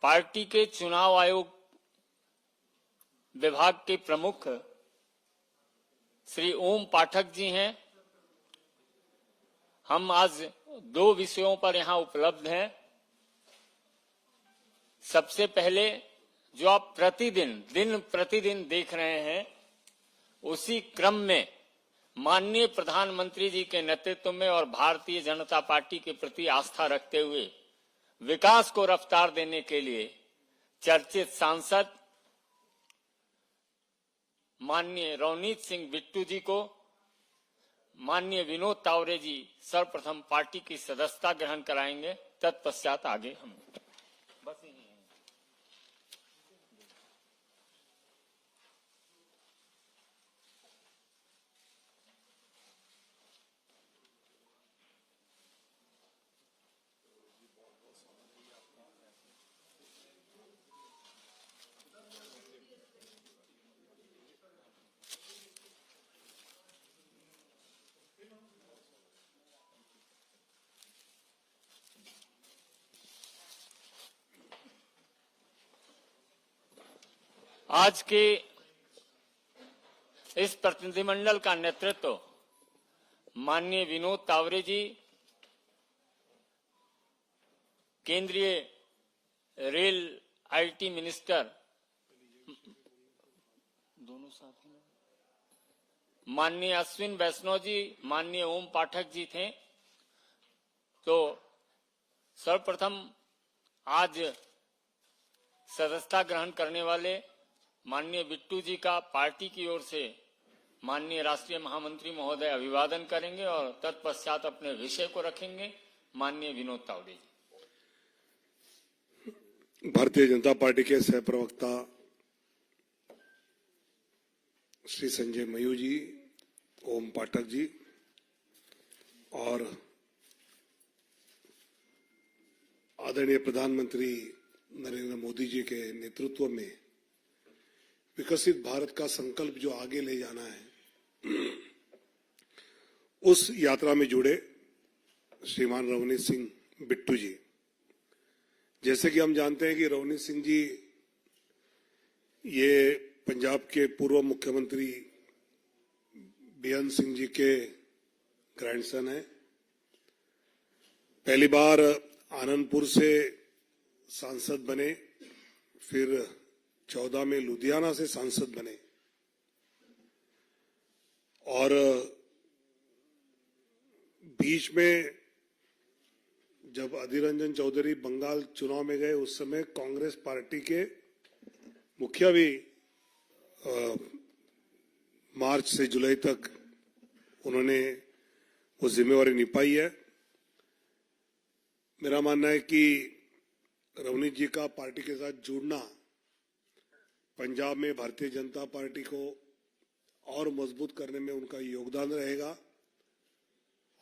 Party के चुनाव आयोग विभाग के प्रमुख श्री ओम पाठक जी हैं। हम आज 2 विषयों पर यहां उपलब्ध हैं। सबसे पहले जो आप दिन प्रतिदिन देख रहे हैं, उसी क्रम में माननीय प्रधानमंत्री जी के नेतृत्व में और भारतीय जनता पार्टी के प्रति आस्था रखते हुए विकास को रफ्तार देने के लिए चर्चित सांसद माननीय रवनीत सिंह बिट्टू जी को माननीय विनोद तावरे जी सर्वप्रथम पार्टी की सदस्यता ग्रहण कराएंगे। तत्पश्चात आगे हम बस यही है। आज के इस प्रतिनिधिमंडल का नेतृत्व माननीय विनोद तावरे जी, केंद्रीय रेल आईटी मिनिस्टर दोनों साथ में, माननीय अश्विन वैष्णव जी, माननीय ओम पाठक जी थे। तो सर्वप्रथम आज सदस्यता ग्रहण करने वाले माननीय बिट्टू जी का पार्टी की ओर से माननीय राष्ट्रीय महामंत्री महोदय अभिवादन करेंगे और तत्पश्चात अपने विषय को रखेंगे माननीय विनोद तावरे जी। भारतीय जनता पार्टी के सह प्रवक्ता श्री संजय मयूर जी, ओम पाठक जी और आदरणीय प्रधानमंत्री नरेंद्र मोदी जी के नेतृत्व में विकसित भारत का संकल्प जो आगे ले जाना है, उस यात्रा में जुड़े श्रीमान रवनीत सिंह बिट्टू जी। जैसे कि हम जानते हैं कि रवनीत सिंह जी ये पंजाब के पूर्व मुख्यमंत्री बेअंत सिंह जी के ग्रैंडसन हैं। पहली बार आनंदपुर से सांसद बने, फिर 14 में लुधियाना से सांसद बने और बीच में जब अधीर रंजन चौधरी बंगाल चुनाव में गए, उस समय कांग्रेस पार्टी के मुखिया भी मार्च से जुलाई तक उन्होंने वो जिम्मेवारी निभाई है। मेरा मानना है कि रवनीत जी का पार्टी के साथ जुड़ना पंजाब में भारतीय जनता पार्टी को और मजबूत करने में उनका योगदान रहेगा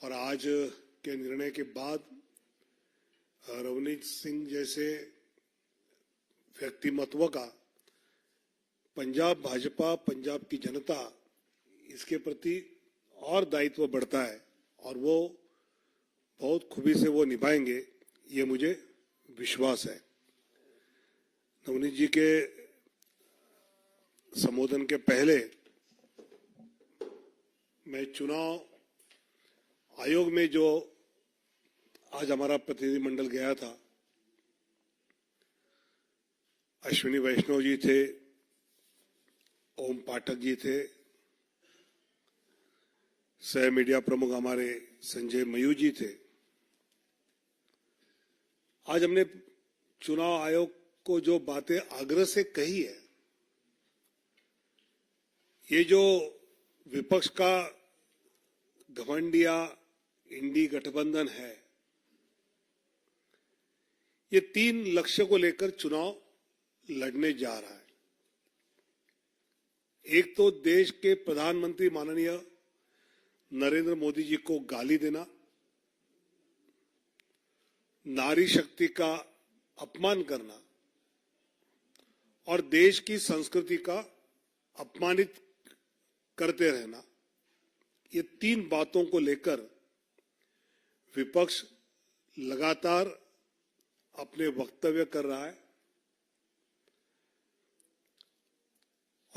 और आज के निर्णय के बाद रवनीत सिंह जैसे व्यक्तिमत्व का पंजाब भाजपा, पंजाब की जनता, इसके प्रति और दायित्व बढ़ता है और वो बहुत खूबी से वो निभाएंगे, ये मुझे विश्वास है। रवनीत जी के संबोधन के पहले मैं चुनाव आयोग में जो आज हमारा प्रतिनिधिमंडल गया था, अश्विनी वैष्णव जी थे, ओम पाठक जी थे, सह मीडिया प्रमुख हमारे संजय मयूर जी थे। आज हमने चुनाव आयोग को जो बातें आग्रह से कही है, ये जो विपक्ष का घमंडिया इंडी गठबंधन है, ये 3 लक्ष्य को लेकर चुनाव लड़ने जा रहा है। एक तो देश के प्रधानमंत्री माननीय नरेंद्र मोदी जी को गाली देना, नारी शक्ति का अपमान करना और देश की संस्कृति का अपमानित करते रहना, ये 3 बातों को लेकर विपक्ष लगातार अपने वक्तव्य कर रहा है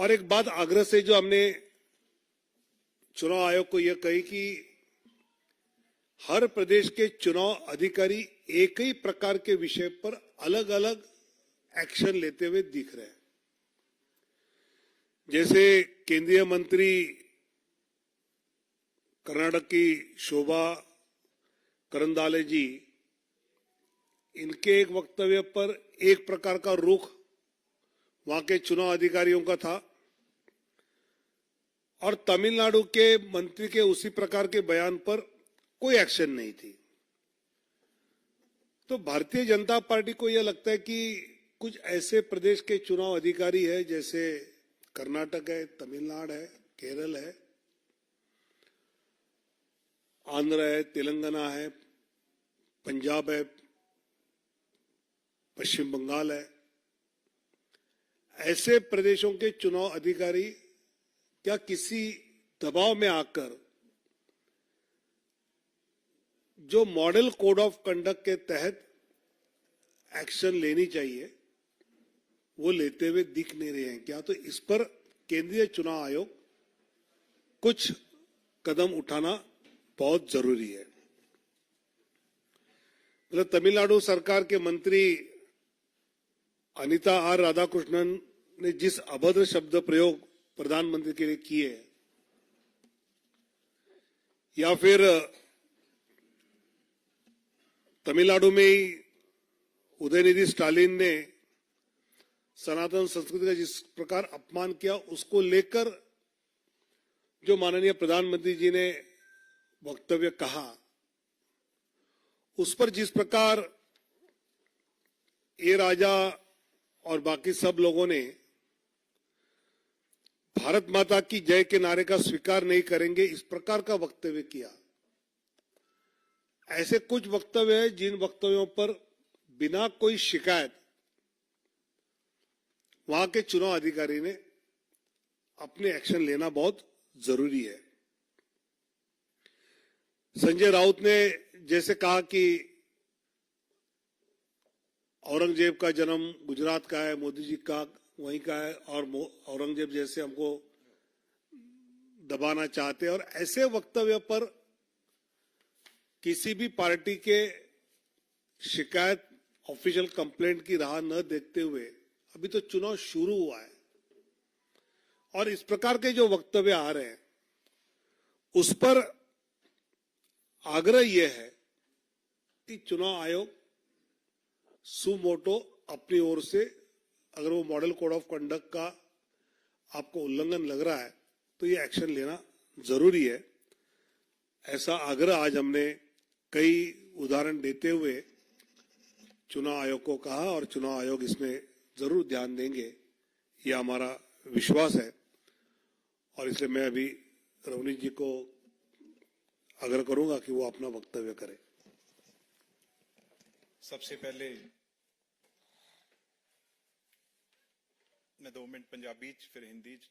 और एक बात आग्रह से जो हमने चुनाव आयोग को यह कही कि हर प्रदेश के चुनाव अधिकारी एक ही प्रकार के विषय पर अलग अलग एक्शन लेते हुए दिख रहे हैं। जैसे केंद्रीय मंत्री कर्नाटक की शोभा करंदाले जी, इनके एक वक्तव्य पर एक प्रकार का रुख वहां के चुनाव अधिकारियों का था और तमिलनाडु के मंत्री के उसी प्रकार के बयान पर कोई एक्शन नहीं थी। तो भारतीय जनता पार्टी को यह लगता है कि कुछ ऐसे प्रदेश के चुनाव अधिकारी है जैसे कर्नाटक है, तमिलनाडु है, केरल है, आंध्र है, तेलंगाना है, पंजाब है, पश्चिम बंगाल है, ऐसे प्रदेशों के चुनाव अधिकारी क्या किसी दबाव में आकर जो मॉडल कोड ऑफ कंडक्ट के तहत एक्शन लेनी चाहिए वो लेते हुए दिख नहीं रहे हैं क्या? तो इस पर केंद्रीय चुनाव आयोग कुछ कदम उठाना बहुत जरूरी है। मतलब तमिलनाडु सरकार के मंत्री अनिता आर राधाकृष्णन ने जिस अभद्र शब्द प्रयोग प्रधानमंत्री के लिए किए, या फिर तमिलनाडु में ही उदयनिधि स्टालिन ने सनातन संस्कृति का जिस प्रकार अपमान किया, उसको लेकर जो माननीय प्रधानमंत्री जी ने वक्तव्य कहा, उस पर जिस प्रकार ए राजा और बाकी सब लोगों ने भारत माता की जय के नारे का स्वीकार नहीं करेंगे, इस प्रकार का वक्तव्य किया। ऐसे कुछ वक्तव्य हैं जिन वक्तव्यों पर बिना कोई शिकायत वहां के चुनाव अधिकारी ने अपने एक्शन लेना बहुत जरूरी है। संजय राउत ने जैसे कहा कि औरंगजेब का जन्म गुजरात का है, मोदी जी का वहीं का है, और औरंगजेब जैसे हमको दबाना चाहते हैं, और ऐसे वक्तव्य पर किसी भी पार्टी के शिकायत ऑफिशियल कंप्लेंट की राह न देखते हुए अभी तो चुनाव शुरू हुआ है और इस प्रकार के जो वक्तव्य आ रहे हैं उस पर आग्रह यह है कि चुनाव आयोग सुमोटो अपनी ओर से अगर वो मॉडल कोड ऑफ कंडक्ट का आपको उल्लंघन लग रहा है तो ये एक्शन लेना जरूरी है। ऐसा आग्रह आज हमने कई उदाहरण देते हुए चुनाव आयोग को कहा और चुनाव आयोग इसमें जरूर ध्यान देंगे, ये हमारा विश्वास है। और इसलिए मैं अभी रवनीत जी को आग्रह करूंगा कि वो अपना वक्तव्य करें। सबसे पहले मैं 2 मिनट पंजाबी च फिर हिंदी च।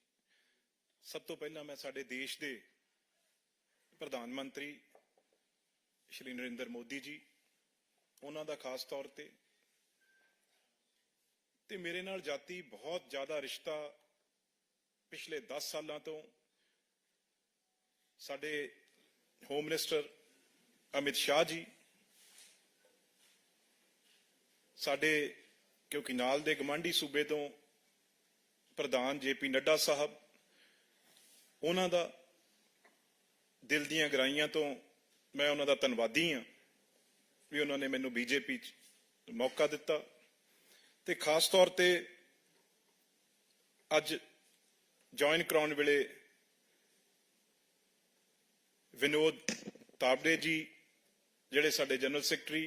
सब तो पहला मैं साडे देश दे प्रधान मंत्री श्री नरेंद्र मोदी जी उन्हां दा खास तौर ते मेरे नाल जाती बहुत ज्यादा रिश्ता पिछले 10 सालों तो साडे होम मिनिस्टर अमित शाह जी, साडे क्योंकि नाल दे गवांढी सूबे तो प्रधान जेपी नड्डा साहब, उन्हां दा दिल दीआं गहराइयां तो मैं उन्हां दा धन्नवादी हां भी उन्होंने मैनू बीजेपी च मौका दिता। ते खास तौर ते अज ज्वाइन कराउण वेले विनोद तावड़े जी जिहड़े साडे जनरल सैकटरी,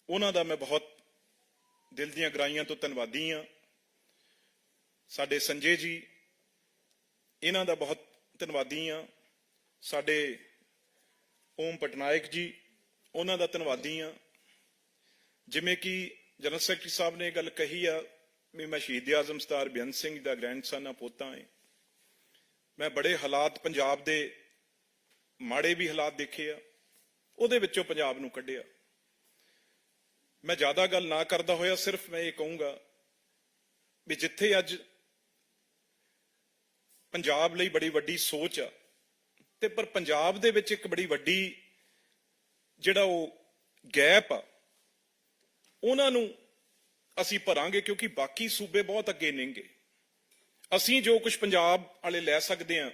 उन्हां दा मैं बहुत दिल दीआं गहराइयां तो धन्नवादी हां। साडे संजय जी, इन्हां दा बहुत धन्नवादी हां। साडे ओम पटनायक जी, उन्हां दा धन्नवादी हां। जिवें कि जनरल सैकटरी साहब ने गल कही आ भी मैं शहीद आजम सरदार बेअंत सिंह दा ग्रैंडसन पोता है। मैं बड़े हालात पंजाब दे माड़े भी हालात देखे आ, उहदे विचों पंजाब नूं कढिया। मैं ज्यादा गल ना करदा होया सिर्फ मैं ये कहूंगा भी जिथे अज ਪੰਜਾਬ ਲਈ ਬੜੀ ਵੱਡੀ ਸੋਚ ਆ ਤੇ ਪਰ ਪੰਜਾਬ ਦੇ ਵਿੱਚ ਇੱਕ ਬੜੀ ਵੱਡੀ ਜਿਹੜਾ ਉਹ ਗੈਪ ਆ ਉਹਨਾਂ ਨੂੰ ਅਸੀਂ ਭਰਾਂਗੇ, ਕਿਉਂਕਿ ਬਾਕੀ ਸੂਬੇ ਬਹੁਤ ਅੱਗੇ ਨੇਗੇ। ਅਸੀਂ ਜੋ ਕੁਝ ਪੰਜਾਬ ਵਾਲੇ ਲੈ ਸਕਦੇ ਹਾਂ,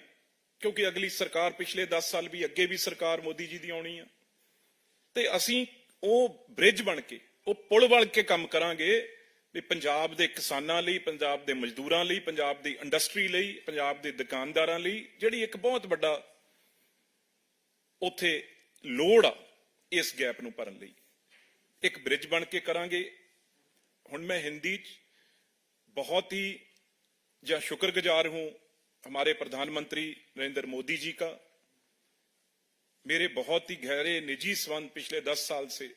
ਕਿਉਂਕਿ ਅਗਲੀ ਸਰਕਾਰ ਪਿਛਲੇ 10 ਸਾਲ ਵੀ ਅੱਗੇ ਵੀ ਸਰਕਾਰ ਮੋਦੀ ਜੀ ਦੀ ਆਉਣੀ ਆ, ਤੇ ਅਸੀਂ ਉਹ ਬ੍ਰਿਜ ਬਣ ਕੇ, ਉਹ ਪੁਲ ਬਣ ਕੇ ਕੰਮ ਕਰਾਂਗੇ ਵੀ ਪੰਜਾਬ ਦੇ ਕਿਸਾਨਾਂ ਲਈ, ਪੰਜਾਬ ਦੇ ਮਜ਼ਦੂਰਾਂ ਲਈ, ਪੰਜਾਬ ਦੀ ਇੰਡਸਟਰੀ ਲਈ, ਪੰਜਾਬ ਦੇ ਦੁਕਾਨਦਾਰਾਂ ਲਈ ਜਿਹੜੀ ਇੱਕ ਬਹੁਤ ਵੱਡਾ ਉੱਥੇ ਲੋੜ ਆ ਇਸ ਗੈਪ ਨੂੰ ਭਰਨ ਲਈ, ਇੱਕ ਬ੍ਰਿਜ ਬਣ ਕੇ ਕਰਾਂਗੇ। ਹੁਣ मैं हिंदी बहुत ही शुक्रगुजार हूं हमारे प्रधानमंत्री नरेंद्र मोदी जी का। मेरे बहुत ही गहरे निजी संबंध पिछले 10 साल से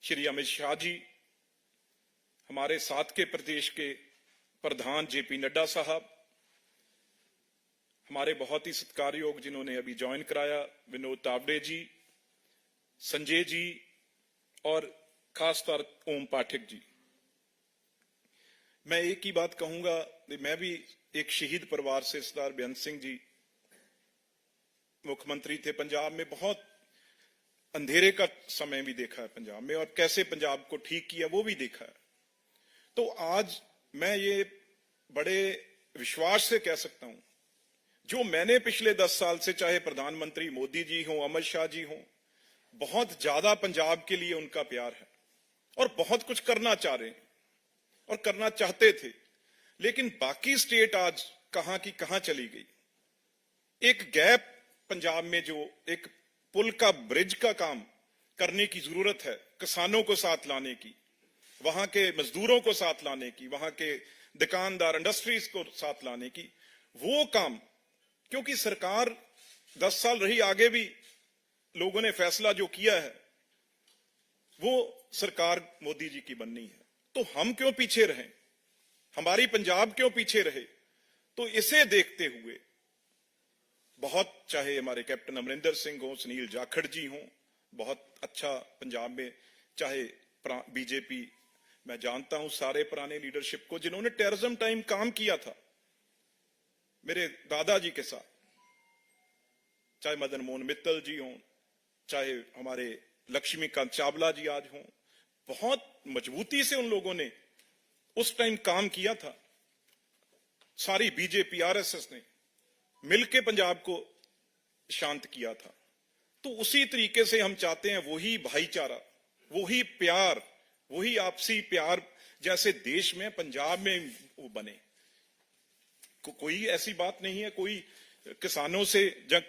श्री अमित शाह जी, हमारे साथ के प्रदेश के प्रधान जेपी नड्डा साहब, हमारे बहुत ही सत्कारयोग जिन्होंने अभी ज्वाइन कराया विनोद तावड़े जी, संजय जी और खासतौर ओम पाठक जी। मैं एक ही बात कहूंगा, मैं भी एक शहीद परिवार से, सरदार बेअंत सिंह जी मुख्यमंत्री थे पंजाब में, बहुत अंधेरे का समय भी देखा है पंजाब में और कैसे पंजाब को ठीक किया वो भी देखा है। तो आज मैं ये बड़े विश्वास से कह सकता हूं, जो मैंने पिछले 10 साल से, चाहे प्रधानमंत्री मोदी जी हों, अमित शाह जी हों, बहुत ज्यादा पंजाब के लिए उनका प्यार है और बहुत कुछ करना चाह रहे हैं और करना चाहते थे, लेकिन बाकी स्टेट आज कहां की कहां चली गई। एक गैप पंजाब में, जो एक पुल का, ब्रिज का काम करने की जरूरत है, किसानों को साथ लाने की, वहां के मजदूरों को साथ लाने की, वहां के दुकानदार, इंडस्ट्रीज को साथ लाने की, वो काम, क्योंकि सरकार 10 साल रही, आगे भी लोगों ने फैसला जो किया है वो सरकार मोदी जी की बननी है। तो हम क्यों पीछे रहें, हमारी पंजाब क्यों पीछे रहे? तो इसे देखते हुए बहुत, चाहे हमारे कैप्टन अमरिंदर सिंह हो, सुनील जाखड़ जी हो, बहुत अच्छा पंजाब में, चाहे बीजेपी, मैं जानता हूं सारे पुराने लीडरशिप को जिन्होंने टेररिज्म टाइम काम किया था मेरे दादाजी के साथ, चाहे मदन मोहन मित्तल जी हों, चाहे हमारे लक्ष्मीकांत चावला जी आज हों, बहुत मजबूती से उन लोगों ने उस टाइम काम किया था। सारी बीजेपी, आरएसएस ने मिलकर पंजाब को शांत किया था। तो उसी तरीके से हम चाहते हैं वही भाईचारा, वही प्यार, वही आपसी प्यार जैसे देश में, पंजाब में वो बने। कोई ऐसी बात नहीं है, कोई किसानों से या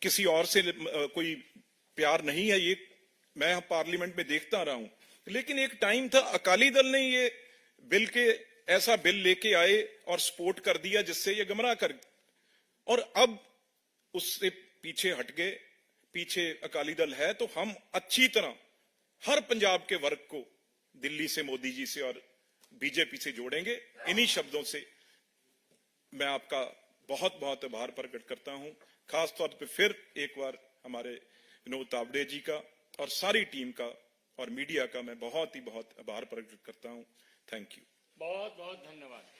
किसी और से कोई प्यार नहीं है, ये मैं पार्लियामेंट में देखता रहा हूं। लेकिन एक टाइम था, अकाली दल ने ये बिल के, ऐसा बिल लेके आए और सपोर्ट कर दिया जिससे ये गुमराह कर, और अब उससे पीछे हट गए। पीछे अकाली दल है, तो हम अच्छी तरह हर पंजाब के वर्ग को दिल्ली से, मोदी जी से और बीजेपी से जोड़ेंगे। इन्हीं शब्दों से मैं आपका बहुत बहुत आभार प्रकट करता हूं। खासतौर पर फिर एक बार हमारे विनोद तावड़े जी का और सारी टीम का और मीडिया का मैं बहुत ही बहुत आभार प्रकट करता हूं। Thank you. बहुत बहुत धन्यवाद।